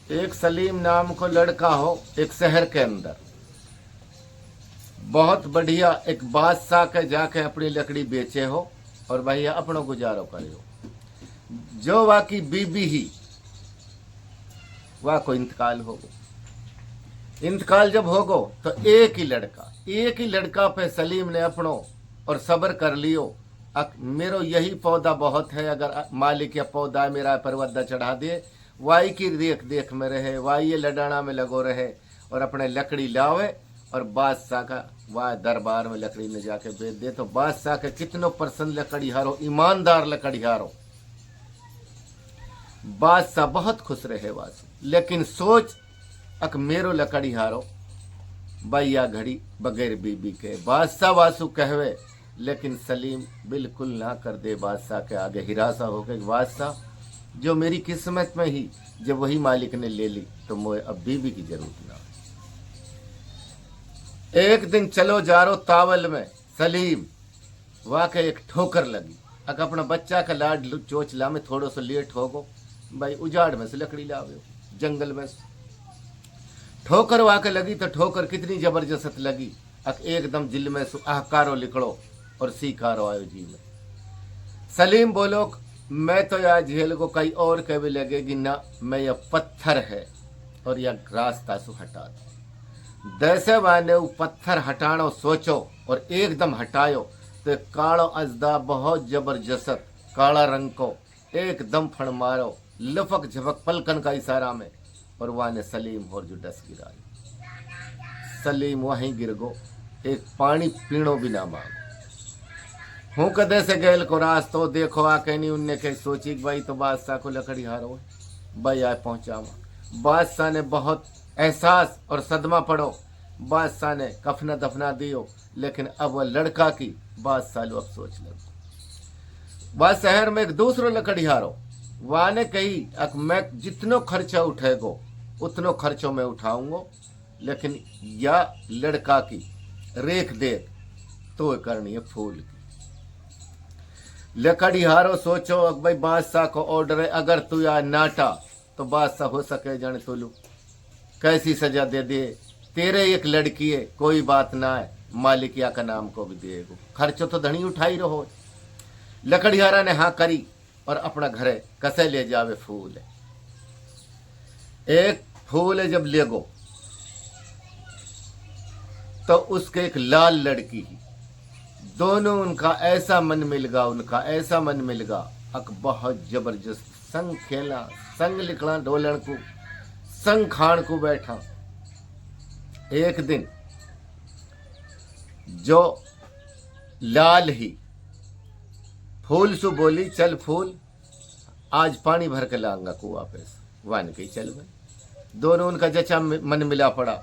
एक सलीम नाम को लड़का हो, एक शहर के अंदर बहुत बढ़िया एक बादशाह के जाके अपनी लकड़ी बेचे हो और भैया अपनो गुजारो करे हो। जो वहाँ की बीबी ही वहाँ को इंतकाल हो गो। इंतकाल जब हो गो तो एक ही लड़का पे सलीम ने अपनो और सब्र कर लियो। मेरो यही पौधा बहुत है, अगर मालिक या पौधा मेरा परवद्दा चढ़ा दे, वाई की देख देख में रहे, वाई ये लडाना में लगो रहे और अपने लकड़ी लावे और बादशाह का वह दरबार में लकड़ी में जाके बेच दे। तो बादशाह के कितनो प्रसन्न लकड़ीहारो, ईमानदार लकड़ीहारो, बादशाह बहुत खुश रहे वासु। लेकिन सोच अक मेरो लकड़ीहारो भैया घड़ी बगैर बीबी के बादशाह वासु कहवे, लेकिन सलीम बिल्कुल ना कर दे बादशाह के आगे। हिरासा हो गई, बादशाह जो मेरी किस्मत में ही जब वही मालिक ने ले ली तो मोए अब बीबी की जरूरत ना। एक दिन चलो जा रो तावल में सलीम वाकई एक ठोकर लगी। अक अपना बच्चा का लाड चोचला में थोड़ो सो लेट हो गो, भाई उजाड़ में से लकड़ी लावे जंगल में से ठोकर वाके लगी। तो ठोकर कितनी जबरदस्त लगी, अक एकदम जिल में सु आहकारो लिखड़ो और सीकारो आयो जी में। सलीम बोलो मैं तो यार झेल को कहीं और कभी लगेगी ना, मैं यह पत्थर है और यह रास्ता सु हटा दो। जैसे वाने वो पत्थर हटानो सोचो और एकदम हटायो तो कालो अजदा बहुत जबरदस्त काला रंग को एकदम फण मारो, लपक झपक पलकन का इशारा में, और वाने सलीम और जो डस गिराई। सलीम वहीं गिर गो, एक पानी पीणो भी ना मांगो। हूँ कदे से गैल को रास्तो देखो आके नहीं उनने के सोची भाई तो बादशाह को लकड़ी हारो भाई आए पहुंचावा। बादशाह ने बहुत एहसास और सदमा पड़ो, बादशाह ने कफना दफना दियो। लेकिन अब वह लड़का की बादशाह लो अब सोच लगो। वह शहर में एक दूसरो लकड़ी हारो वह ने कही अक मैं जितनो खर्चा उठेगो उतनो खर्चों में उठाऊंगो, लेकिन या लड़का की रेख देख तो करनी है फूल की। लकड़ीहारो सोचो अक भाई बादशाह को ऑर्डर है, अगर तू या नाटा तो बादशाह हो सके जाने तुलू कैसी सजा दे दे। तेरे एक लड़की है, कोई बात ना है, मालिक या का नाम को भी देगो, खर्चो तो धनी उठाई रहो। लकड़ीहारा ने हाँ करी और अपना घरे कसे ले जावे फूल। एक फूल जब लेगो तो उसके एक लाल लड़की ही, दोनों उनका ऐसा मन मिल गा, उनका ऐसा मन मिल गा अक बहुत जबरदस्त संग खेला, संग लिखना डोलन को, संग खान को बैठा। एक दिन जो लाल ही फूल सु बोली चल फूल आज पानी भर के लाऊंगा कुआ पे, वन के चल भाई। दोनों उनका जचा मन मिला पड़ा।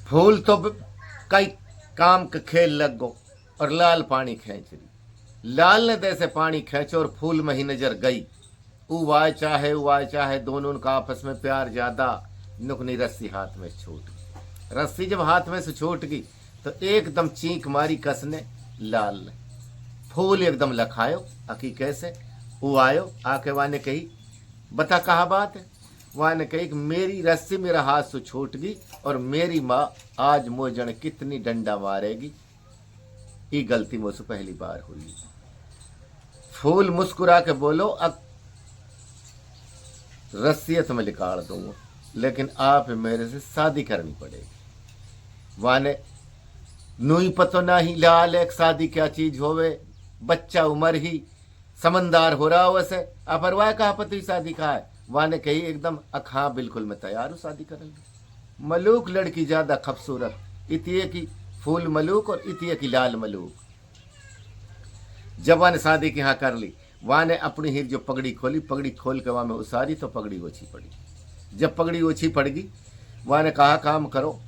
फूल तो कई काम का खेल लग गो और लाल पानी खींच रही। लाल ने जैसे पानी खींचो और फूल में ही नजर गई, उवाए चाहे दोनों उनका आपस में प्यार ज्यादा। नुकनी रस्सी हाथ में छूट गई। रस्सी जब हाथ में से छूट गई तो एकदम चीख मारी कसने लाल ने। फूल एकदम लखायो अकी कैसे उआयो आके वाने कही बता कहा बात है। वहां ने कही कि मेरी रस्सी मेरा हाथ से छूट गई और मेरी माँ आज मोजन कितनी डंडा मारेगी, ये गलती मुझसे पहली बार हुई। फूल मुस्कुरा के बोलो अब रस्सियत में निकाल दूंगा, लेकिन आप मेरे से शादी करनी पड़ेगी। वाने नुई पतो ना ही लाल एक शादी क्या चीज होवे, बच्चा उम्र ही समझदार हो रहा हो वैसे अपर वाह कहा पति शादी का है। वाने कही एकदम अखा बिल्कुल मैं तैयार हूँ शादी करेंगे। मलूक लड़की ज्यादा खूबसूरत, इतिये की फूल मलूक और इतिये की लाल मलूक। जब वाने शादी की हाँ कर ली, वाने अपनी ही जो पगड़ी खोली, पगड़ी खोल के वहां में उसारी तो पगड़ी ओछी पड़ी। जब पगड़ी ओछी पड़ गई वाने कहा काम करो,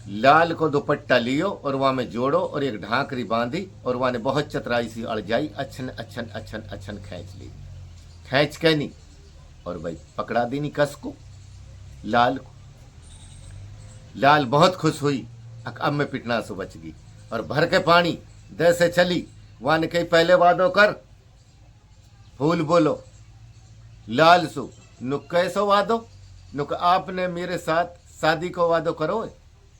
लाल को दुपट्टा लियो और वहां में जोड़ो और एक ढांकरी बांधी और वहां ने बहुत चतराई सी अड़जाई अच्छन अच्छन अच्छन अच्छन खींच ली। खींच के नहीं और भाई पकड़ा दी नहीं कस को लाल को। लाल बहुत खुश हुई, अब मैं पिटना से बच गई और भर के पानी दे से चली। वहां ने कही पहले वादो कर। फूल बोलो लाल सु नु कैसो वादो नुक आपने मेरे साथ शादी को वादो करो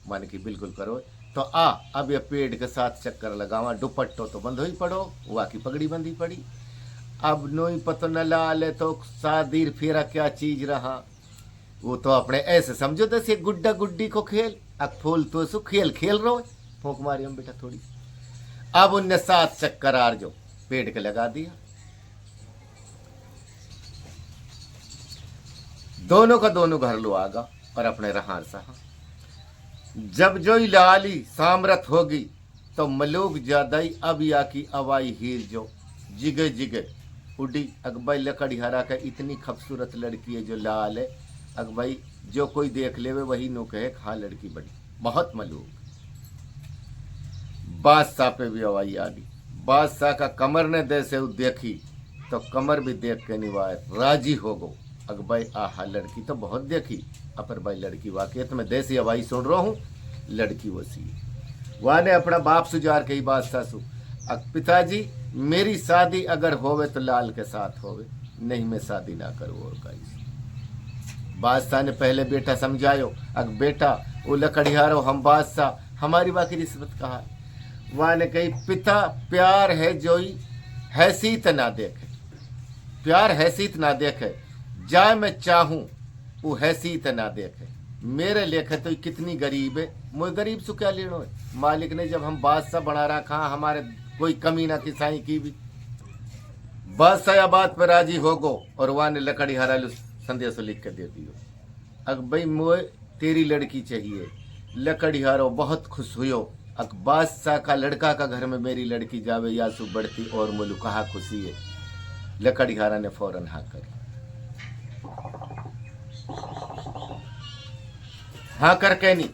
मान की बिल्कुल करो तो आ अब ये पेड़ के साथ चक्कर लगावा दुपट्टो तो बंद ही पड़ो वहा की पगड़ी बंदी पड़ी अब नोई पतो न लाले तो शादी फेरा क्या चीज रहा वो तो अपने ऐसे समझो जैसे गुड्डा गुड्डी को खेल अब फूल तो सु खेल खेल रहो फूंक मारी हम बेटा थोड़ी अब उनने 7 चक्कर आर जो पेड़ के लगा दिया दोनों का दोनों घर लो आगा और अपने रहार सहा जब जो ही लाली सामरत होगी तो मलोक ज्यादा ही अब या की अवाई हीर जो जिगे जिगे उड़ी अकबाई लकड़ी हरा का इतनी खूबसूरत लड़की है जो लाल है अकबाई जो कोई देख ले वही नो कहे हाँ लड़की बड़ी बहुत मलूक बादशाह पे भी अवाई आ गई बादशाह का कमर ने जैसे देखी तो कमर भी देख के निवाय राजी हो गो अकबाई आहा लड़की तो बहुत देखी अपर भाई लड़की वाकई मैं देसी हवाई सुन रहा हूँ लड़की वसी वह ने अपना बाप सुजार के ही बादशाह सु पिताजी मेरी शादी अगर होवे तो लाल के साथ होवे नहीं मैं शादी ना करूँ और कहीं बादशाह ने पहले बेटा समझायो अग बेटा वो लकड़ियारो हम बादशाह हमारी बाकी रिश्वत कहा वह ने कही पिता प्यार है जो हैसीत ना देखे प्यार हैसीत ना देखे जाए मैं चाहूं वो हैसीत ना देखे मेरे लेखे तो कितनी गरीब है मुझे गरीब से क्या लेना है मालिक ने जब हम बादशाह बना रखा हमारे कोई कमी ना किसाई की भी बादशाह या बात पर राजी हो गो और वहां ने लकड़ी हरा संदेश लिख के दे दियो अग भाई मुझे तेरी लड़की चाहिए लकड़ी हारो बहुत खुश हुयो अग बादशाह का लड़का का घर में मेरी लड़की जावे या सु बढ़ती और मुलु कहा खुशी है लकड़ी हारा ने फौरन हाँ करी हाँ करके नहीं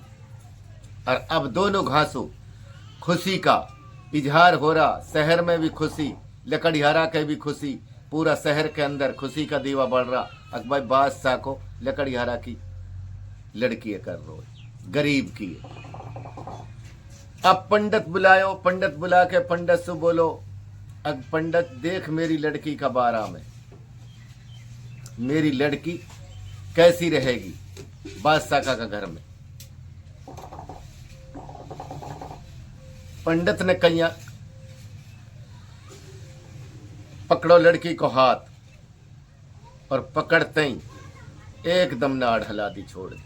और अब दोनों घासों खुशी का इजहार हो रहा शहर में भी खुशी लकड़ियारा के भी खुशी पूरा शहर के अंदर खुशी का दीवा बढ़ रहा अकबर बादशाह को लकड़ियारा की लड़की कर रो गरीब की अब पंडित बुलायो पंडित बुला के पंडित से बोलो अब पंडित देख मेरी लड़की का बारा में मेरी लड़की कैसी रहेगी बादशाह का घर में पंडित ने कहिया पकड़ो लड़की को हाथ और पकड़ते ही एकदम नाड़ हला दी छोड़ दी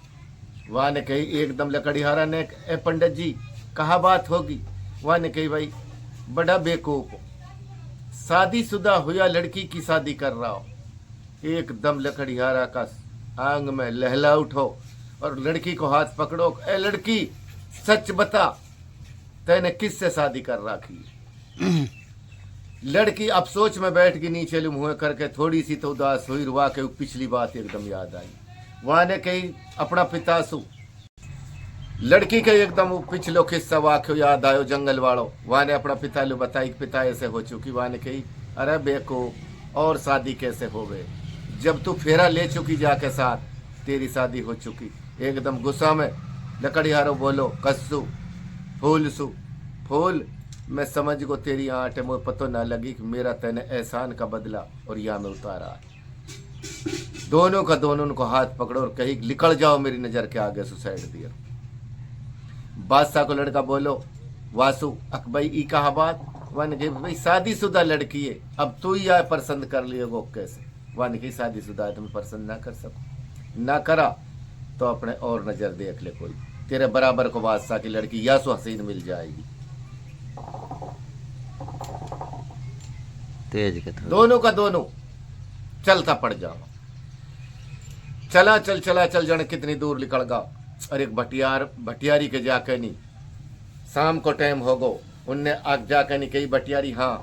वहां ने कही एकदम लकड़िहारा ने ए पंडित जी कहा बात होगी वहां ने कही भाई बड़ा बेवकूफ शादीशुदा हुआ लड़की की शादी कर रहा हो एकदम लकड़िहारा का आंग में लहला उठो और लड़की को हाथ पकड़ो ए लड़की सच बता तैने किससे शादी कर रखी लड़की अब सोच में बैठ गई नीचे मुंह करके थोड़ी सी तो उदास हुई रुआ के पिछली बात एकदम याद आई वहां ने कही अपना पिता सु लड़की के एकदम पिछलो किस्सा वाक्य याद आयो जंगल वालों वहां ने अपना पिता लो बताई पिता ऐसे हो चुकी वहां ने कही अरे बेको और शादी कैसे हो गए जब तू फेरा ले चुकी जाके साथ तेरी शादी हो चुकी एकदम गुस्सा में लकड़ियारो बोलो कस्सू फूल सु फूल मैं समझ गो तेरी आंट है मुझे पतो ना लगी कि मेरा तेने एहसान का बदला और यहाँ में उतारा दोनों का दोनों को हाथ पकड़ो और कही निकल जाओ मेरी नजर के आगे सुसाइड दिया बादशाह को लड़का बोलो वासु अकबई ई कहा बात वन के भाई शादीशुदा लड़की है अब तू ही आए पसंद कर लिए वो कैसे वन की शादीशुदा है तुम पसंद ना कर सको ना करा तो अपने और नजर देख ले कोई तेरे बराबर को बादशाह की लड़की या सो हसीन मिल जाएगी तेज के दोनों का दोनों चलता पड़ जाओ चला चल जाने कितनी दूर निकल गा और एक भटियारी के जाके नहीं शाम को टाइम हो गो उनने आग जाके नहीं कही भटियारी हाँ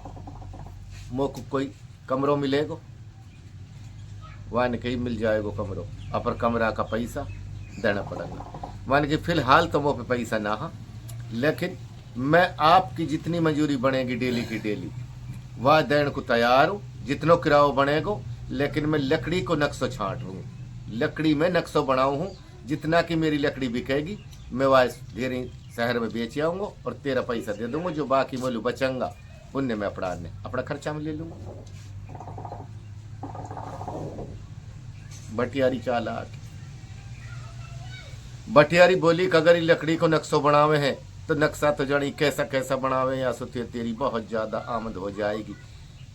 मोको कोई कमरों मिलेगो वहां ने कही मिल जाएगो कमरों अपर कमरा का पैसा देना पड़ेगा मान के फिलहाल तो वो पे पैसा ना हा लेकिन मैं आपकी जितनी मंजूरी बनेगी डेली की डेली वह देने को तैयार हूँ जितनो किराओ बनेगो लेकिन मैं लकड़ी को नक्शो छांट हूँ लकड़ी में नक्शो बनाऊ हूँ जितना की मेरी लकड़ी बिकेगी मैं वह धीरे शहर में बेच आऊंगा और तेरा पैसा दे दूंगा जो बाकी मोलू बचेंगा उनने मैं अपना खर्चा में ले लूंगा भटियारी चालाक। भटियारी बोली कि अगर ये लकड़ी को नक्शो बनावे है तो नक्शा तो जानी कैसा कैसा बनावे, या सो तेरी बहुत ज्यादा आमद हो जाएगी।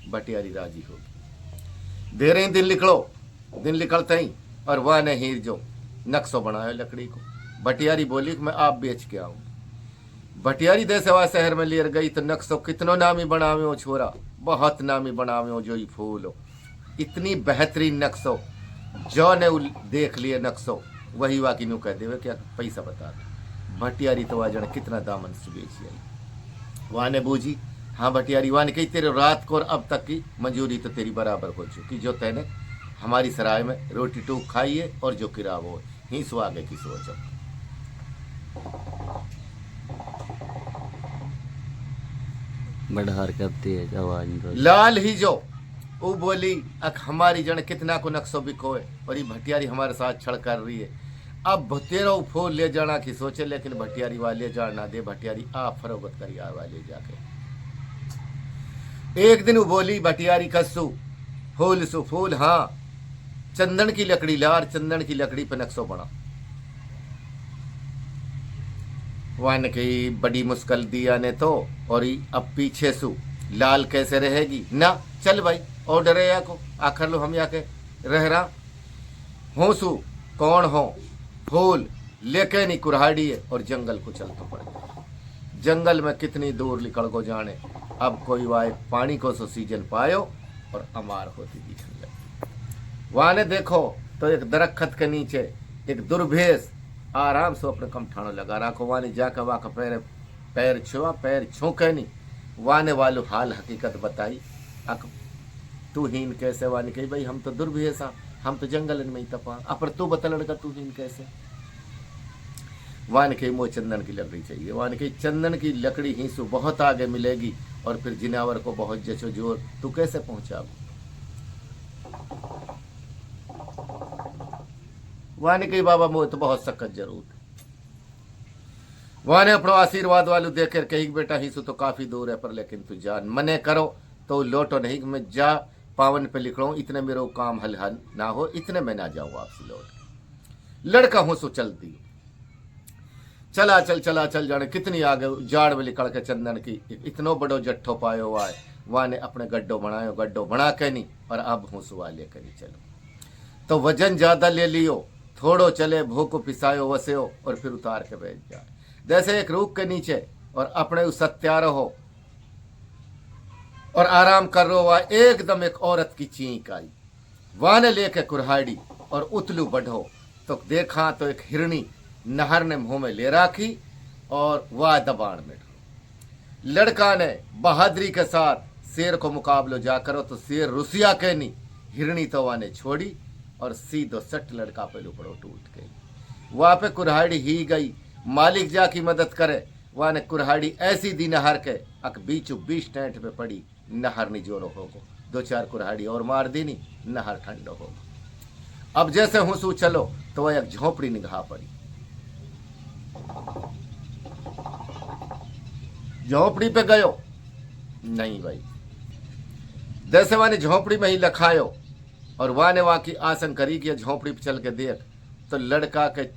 भटियारी राजी होगी। देर ही दिन निकलो, दिन निकलते ही और वह ने हीर जो नक्शो बनाया लकड़ी को। भटियारी बोली कि मैं आप बेच के आऊँ। भटियारी देसवा शहर में लेर गई तो नक्शो कितनो नामी बनावे हो छोरा, बहुत नामी बनावे हो जो ही फूल हो। इतनी बेहतरीन नक्शो जो ने देख लिए नक्शो वही वाकी नु कह देवे क्या पैसा बता दे। भटियारी तो आज कितना दामन से बेची आई। वहां ने बूझी, हाँ भटियारी। वहां ने कही तेरे रात को और अब तक की मंजूरी तो तेरी बराबर हो चुकी, जो तैने हमारी सराय में रोटी टूक खाई है और जो किराव हो ही सो आगे की सोच। बढ़ार करती है आवाज लाल ही जो वो बोली अक हमारी जन कितना को नक्शो बिकोए और ये भटियारी हमारे साथ छड़ कर रही है। अब तेरा फूल ले जाना की सोचे, लेकिन भटियारी वाले जाना दे। भटियारी आप फरोगत करी आ वाले जाके। एक दिन वो बोली भटियारी कसू फूल सु फूल, हाँ चंदन की लकड़ी लार, चंदन की लकड़ी पे नक्शो बना। वन की बड़ी मुश्किल दिया ने तो, और अब पीछे सु लाल कैसे रहेगी ना। चल भाई ऑर्डर है या को आखिर लो हम या के रह रहा हो सु कौन हो फूल लेके नहीं कुल्हाड़ी है और जंगल को चल तो पड़े। जंगल में कितनी दूर निकल को जाने। अब कोई वाए पानी को सो सीजन पायो और अमार होती दिखने लगी। वहां ने देखो तो एक दरख्त के नीचे एक दुर्भेष आराम से अपने कमठानो लगा रखो। वाने जाकर वाक पैर छुआ, पैर छूके नहीं। वाने वालू हाल हकीकत बताई। अक तू हीन कैसे? वाने कही भाई हम तो दुर्भेषा, हम तो जंगल में ही तपा। अपर तू बता लड़का तू हीन कैसे? वान के मोह चंदन की लकड़ी चाहिए। वान के चंदन की लकड़ी ही सु बहुत आगे मिलेगी और फिर जिनावर को बहुत जचो जोर। तू कैसे पहुंचा? वाने कही बाबा मोह तो बहुत सख्त जरूर। वाने अपनो आशीर्वाद वालू देकर कही बेटा ही सु तो काफी दूर है, पर लेकिन तू जान मने करो तो लौटो नहीं। मैं जा पावन पे लिख रहा हूं, इतने मेरे काम हल ना हो, इतने मैं ना जाऊं आपसे लौट। लड़का हूं सो चलती चला चल जाने कितनी आगे जाड़ में निकल के चंदन की इतनो बड़ो जट्ठो पायो हुआ है। वहां ने अपने गड्ढो बनायो, गड्ढो बना के नहीं और अब हुसुआ लेकर नहीं चलो। तो वजन ज्यादा ले लियो, थोड़ो चले भूख को पिसायो वसेयो और फिर उतार के बैठ जाए। जैसे एक रूख के नीचे और अपने उस सत्यार हो और आराम कर रो हुआ। एकदम एक औरत की चीख आई। वहां ने लेके कुल्हाड़ी और उतलू बढ़ो तो देखा तो एक हिरणी नहर ने मुंह में ले रखी और वह दबाण में। लड़का ने बहादुरी के साथ शेर को मुकाबलो जा करो तो शेर रुसिया के नहीं, हिरणी तो वहां ने छोड़ी और सीधो सट लड़का पे लुपड़ो टूट गई। वहां पे कुल्हाड़ी ही गई। मालिक जा की मदद करे। वहां ने कुल्हाड़ी ऐसी दी नहर के अक बीचू बीच टेंट पे पड़ी। नहर नहीं जोरो होगो, दो चार कुल्हाड़ी और मार दी नहीं, नहर ठंडो होगो। अब जैसे हुसू चलो तो वह एक झोपड़ी निगाह पड़ी। झोपड़ी पे गयो नहीं भाई। जैसे वाने झोपड़ी में ही लखायो और वाने वहां की आसन करी कि झोपड़ी पे चल के देख तो लड़का के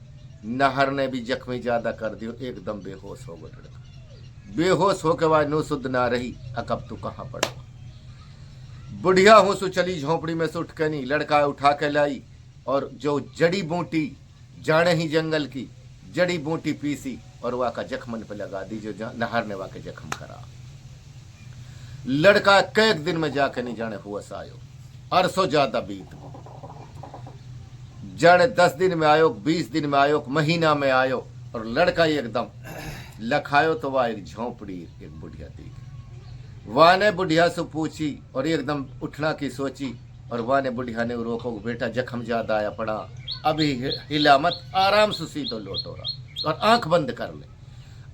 नहर ने भी जख्मी ज्यादा कर दियो। एकदम बेहोश हो गया लड़का। बेहोश होके वह नो शुद्ध ना रही। अकब तू कहां पड़ा? बुढ़िया हूं सु चली झोपड़ी में से उठ के नहीं, लड़का उठा के लाई और जो जड़ी बूटी जाने ही जंगल की जड़ी बूटी पीसी और वह का जख्मन पे लगा दी, जो नहर ने वह के जख्म करा। लड़का कई दिन में जाके नहीं जाने हुआ आयो। अरसों ज्यादा बीत जाने 10 दिन में आयो, 20 दिन में आयो, महीना में आयो और लड़का एकदम लखायो तो वह एक झोपड़ी एक बुढ़िया दिखी। वह ने बुढ़िया से पूछी और एकदम उठना की सोची और वह ने बुढ़िया ने रोको बेटा जख्म ज्यादा आया पड़ा, अभी हिला मत, आराम से सीधो लौटो रहा और आंख बंद कर ले।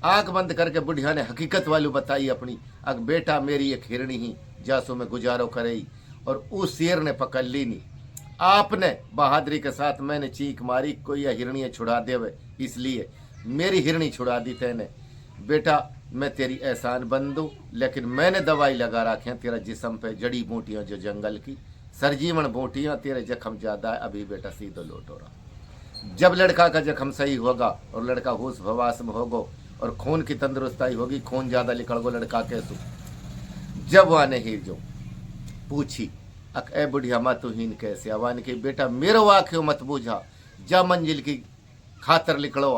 आंख बंद करके बुढ़िया ने हकीकत वालू बताई अपनी। अग बेटा मेरी एक हिरणी ही जासो में गुजारो करे और उस शेर ने पकड़ ली नहीं। आपने बहादुरी के साथ मैंने चीख मारी कोई यह हिरणी छुड़ा देवे, इसलिए मेरी हिरणी छुड़ा दी तेने। बेटा मैं तेरी एहसान बंद हूँ, लेकिन मैंने दवाई लगा रखे तेरा जिस्म पे जड़ी बूटियां जो जंगल की सरजीवन बोटियां तेरे जख्म ज्यादा है, अभी बेटा सीधो लौटो रहा। जब लड़का का जख्म सही होगा और लड़का होश हवास में होगा और खून की तंदुरुस्ती होगी, खून ज्यादा निकल गो लड़का कैसू। जब वाने ही जो पूछी अक ए बुढ़िया मा तू हीन कैसे आवान की बेटा मेरो वाक्यो मत बूझा, जा मंजिल की खातर निकलो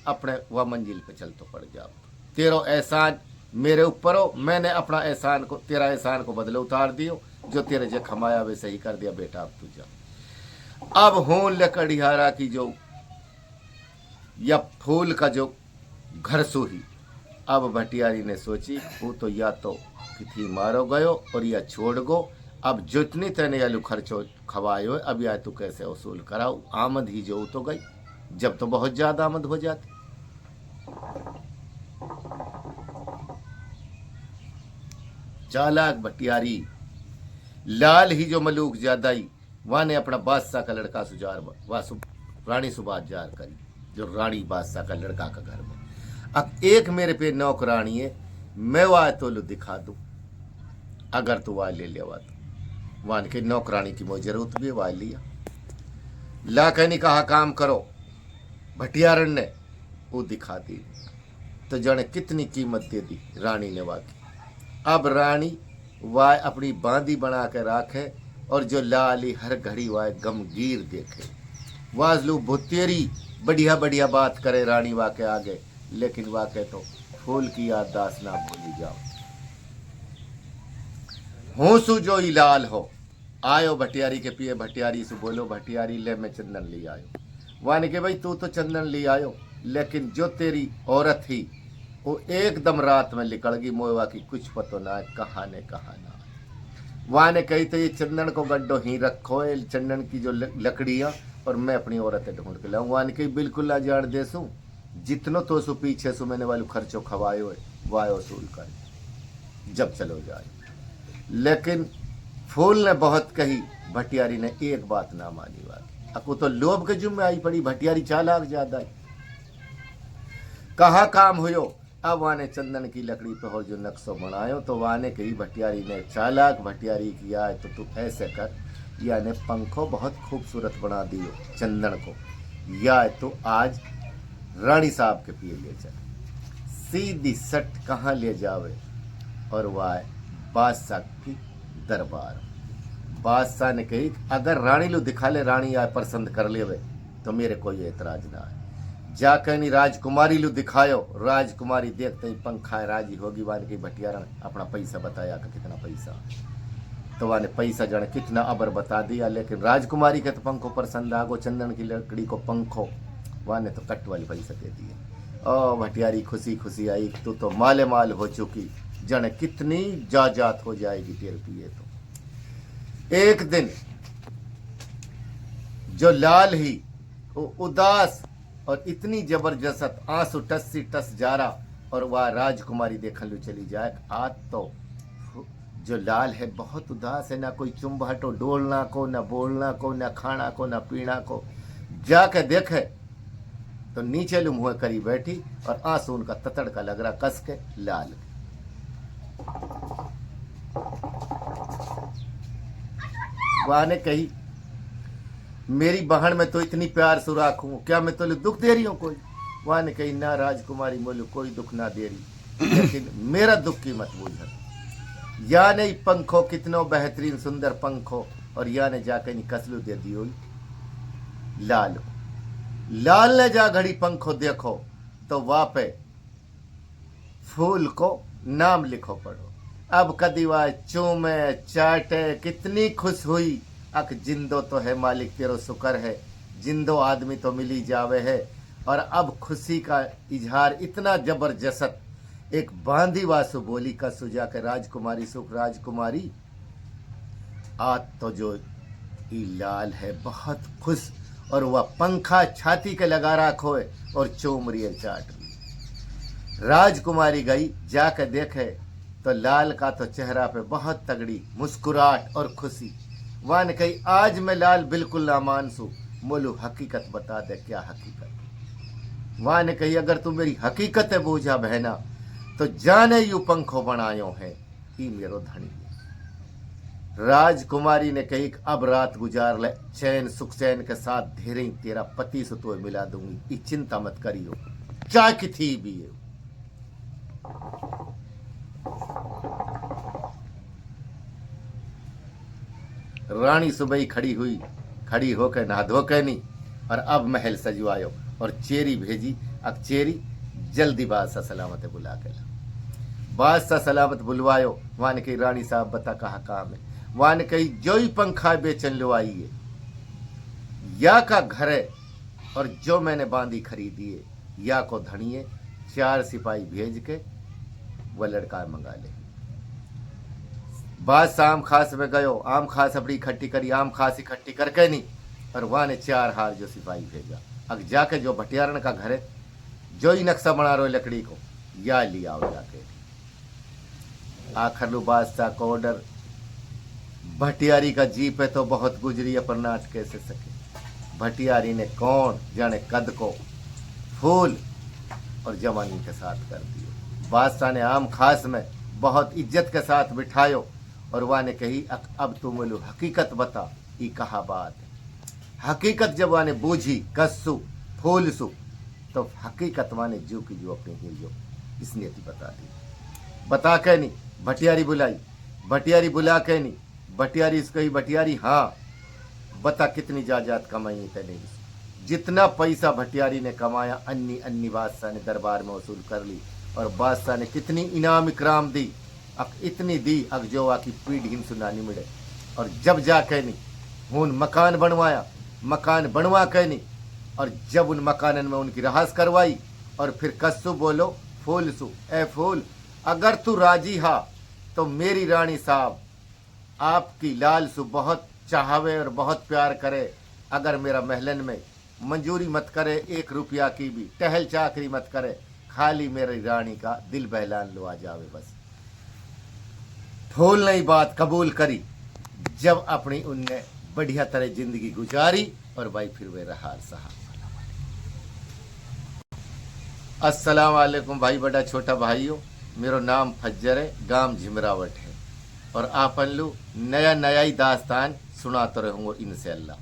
अपने वह मंजिल पे चल तो पड़ जाओ। तेरो एहसान मेरे ऊपर हो, मैंने अपना एहसान को तेरा एहसान को बदले उतार दियो, जो तेरे जख्म आया वे सही कर दिया बेटा, अब तू जा। अब हूं लकड़ियारा की जो या फूल का जो घर सूही। अब भटियारी ने सोची वो तो या तो किसी मारो गयो और या छोड़ गो, अब जितनी तेने आलू खर्चो खवायो अब या तू कैसे वसूल कराओ, आमद ही जो तो गई, जब तो बहुत ज्यादा आमद हो जाती। चालाक भटियारी लाल ही जो मलूक ज्यादाई वहां ने अपना बादशाह का लड़का सुजार रानी सुबाज जार करी, जो रानी बादशाह का लड़का का घर में। अब एक मेरे पे नौकरानी है, मैं वह तो लो दिखा दूं, अगर तू वह ले लिया तो वहां के नौकरानी की मुझे जरूरत भी वह लिया। ला कहनी कहा काम करो, भटियारन ने वो दिखा दी, तो जाने कितनी कीमत दे दी रानी ने वाकी। अब रानी वाय अपनी बांदी बना के राखे और जो लाली हर घड़ी वाय गमगीर देखे। वाजलू भुतेरी बढ़िया बढ़िया बात करे रानी वाके आगे, लेकिन वाके तो फूल की याददाश्त ना भूली जाओ। होसू जो ही लाल हो आयो भटियारी के पिए, भटियारी से बोलो भटियारी ले मैं चंदन ले आयो। वाने के भाई तू तो चंदन ले आयो, लेकिन जो तेरी औरत थी वो एकदम रात में निकल गई, मोवा की कुछ पतो ना है कहाँ ने कहाँ ना। वहां ने कही तो ये चंदन को गड्ढो ही रखो, ये चंदन की जो लकड़ियां और मैं अपनी औरतें ढूंढ के लाऊं। वहां ने कही बिल्कुल ना जान दे सू, जितनो तो सु पीछे सु मैंने वालू खर्चो खवायो है वाय वसूल कर, जब चलो जाए। लेकिन फूल ने बहुत कही, भटियारी ने एक बात ना मानी। वाली अको तो लोभ के जुम्मे आई पड़ी, भटियारी चालाक ज्यादा कहा काम हुयो। अब वाने चंदन की लकड़ी पे हो जो नक्शो बनायो, तो वाने कही भटियारी ने चालाक भटियारी किया है, तो तू ऐसे कर, याने पंखो बहुत खूबसूरत बना दियो चंदन को, या तो आज रानी साहब के पिए ले चल, सीधी सट कहाँ ले जावे और वह बादशाह की दरबार। बादशाह ने कही अगर रानी लो दिखा ले, रानी आए पसंद कर ले तो मेरे कोई एतराज ना है। जाकर नहीं राजकुमारी लो दिखायो, राजकुमारी देखते ही पंखा राजी होगी। वाने की भटियारा ने अपना पैसा बताया कि कितना पैसा, तो वाने पैसा जाने कितना अबर बता दिया, लेकिन राजकुमारी के तो पंखो पसंद आ गो, चंदन की लकड़ी को पंखो वाने तो कट वाली पैसा दे दिए। ओ भटियारी खुशी खुशी आई, तू तो माले माल हो चुकी, जाने कितनी जाजात हो जाएगी तेरे पिए। तो एक दिन जो लाल ही उदास और इतनी जबरदस्त आंसू टस टस जा रहा, और वह राजकुमारी देखन लो चली जाए। आज तो जो लाल है बहुत उदास है, ना कोई चुम्बहटो डोलना को, ना बोलना को, ना खाना को, ना पीना को। जाके देखे तो नीचे लू मुँह करी बैठी और आंसू उनका ततड़का लग रहा कस के लाल। वह ने कही मेरी बहन में तो इतनी प्यार सुराख हूं, क्या मैं तो दुख दे रही हूं कोई? वहां ने कही ना राजकुमारी बोलो कोई दुख ना दे रही, लेकिन मेरा दुख की मत बूझ। या नहीं पंखो कितनो बेहतरीन सुंदर पंखो, और या ने जाके नहीं कसलू दे दी हुई लाल। लाल ने जा घड़ी पंखो देखो तो वहां पे फूल को नाम लिखो पढ़ो। अब कदी वह चूमे चाटे कितनी खुश हुई, अक जिंदो तो है मालिक तेरो शुक्र है, जिंदो आदमी तो मिली जावे है। और अब खुशी का इजहार इतना जबरदस्त, एक बांधी वासु बोली का सुजा के राजकुमारी सुख राजकुमारी आज तो जो लाल है बहुत खुश, और वह पंखा छाती के लगा रखो है और चूम रही है चाट रही। राजकुमारी गई जाकर देखे तो लाल का तो चेहरा पे बहुत तगड़ी मुस्कुराहट और खुशी। वहां ने कही आज मैं लाल बिल्कुल ना मानसू, मोलू हकीकत बता दे क्या हकीकत। वहां ने कही अगर तू मेरी हकीकत है बूझा बहना तो जाने यू पंखो बनायो है ई मेरो धनी। राजकुमारी ने कही कि अब रात गुजार ले चैन सुख चैन के साथ धेरे तेरा पति से तो मिला दूंगी, ई चिंता मत करियो। क्या की थी भी है। रानी सुबह खड़ी हुई, खड़ी होकर नहा धो के नहीं और अब महल सजवायो और चेरी भेजी। अब चेरी जल्दी बादशाह सलामत बुला के ला। बादशाह सलामत बुलवायो। वहां ने कही रानी साहब बता कहा काम है। वहां ने कही जो ही पंखा बेचन लो आइए, या का घर है और जो मैंने बांधी खरीदी है, या को धनिए 4 सिपाही भेज के वह लड़का मंगा ले। बादशाह आम खास में गयो, आम खास अपनी इकट्ठी करी, आम खास इकट्ठी करके नहीं और वहां ने 4 हार जो सिपाही भेजा। अब जाके जो भटियारण का घर है, जो ही नक्शा बना रहे लकड़ी को, या लिया आओ जाके। आखिर लो बादशाह को ऑर्डर, भटियारी का जीप है तो बहुत गुजरी है पर नाच कैसे सके। भटियारी ने कौन जाने कद को फूल और जवानी के साथ कर दिए। बादशाह ने आम खास में बहुत इज्जत के साथ बिठायो और वह ने कही अब तुम बोलो हकीकत बता, ये कहा बात है। हकीकत जब वाने बूझी कस्सु फूल सु, तो हकीकत वाने जो की जो अपनी ही जो इस नीति बता दी। बता के नहीं भटियारी बुलाई, भटियारी बुला के नहीं, भटियारी इसको ही भटियारी हाँ बता कितनी जायदाद कमाई तेने। जितना पैसा भटियारी ने कमाया अन्नी अन्नी बादशाह ने दरबार में वसूल कर ली और बादशाह ने कितनी इनाम इकराम दी, अब इतनी दी अग जो आकी पीढ़ हिम सुनानी मिले। और जब जाके नहीं हून मकान बनवाया, मकान बनवा के नहीं और जब उन मकानन में उनकी रहास करवाई और फिर कस्सु बोलो फूल सु, ए फूल अगर तू राजी हा तो मेरी रानी साहब आपकी लाल सु बहुत चाहवे और बहुत प्यार करे, अगर मेरा महलन में मंजूरी मत करे 1 रुपया की भी, टहल चाकरी मत करे, खाली मेरी रानी का दिल बहलान लो आ जावे बस। फूल नहीं बात कबूल करी। जब अपनी उनने बढ़िया तरह जिंदगी गुजारी और भाई फिर वे रहा सहा। अस्सलाम वालेकुम भाई बड़ा छोटा भाइयों, मेरो नाम फज्जर है, गांव झिमरावट है और आपन लू नया नया ही दास्तान सुनाते रहूंगा इंशाअल्लाह।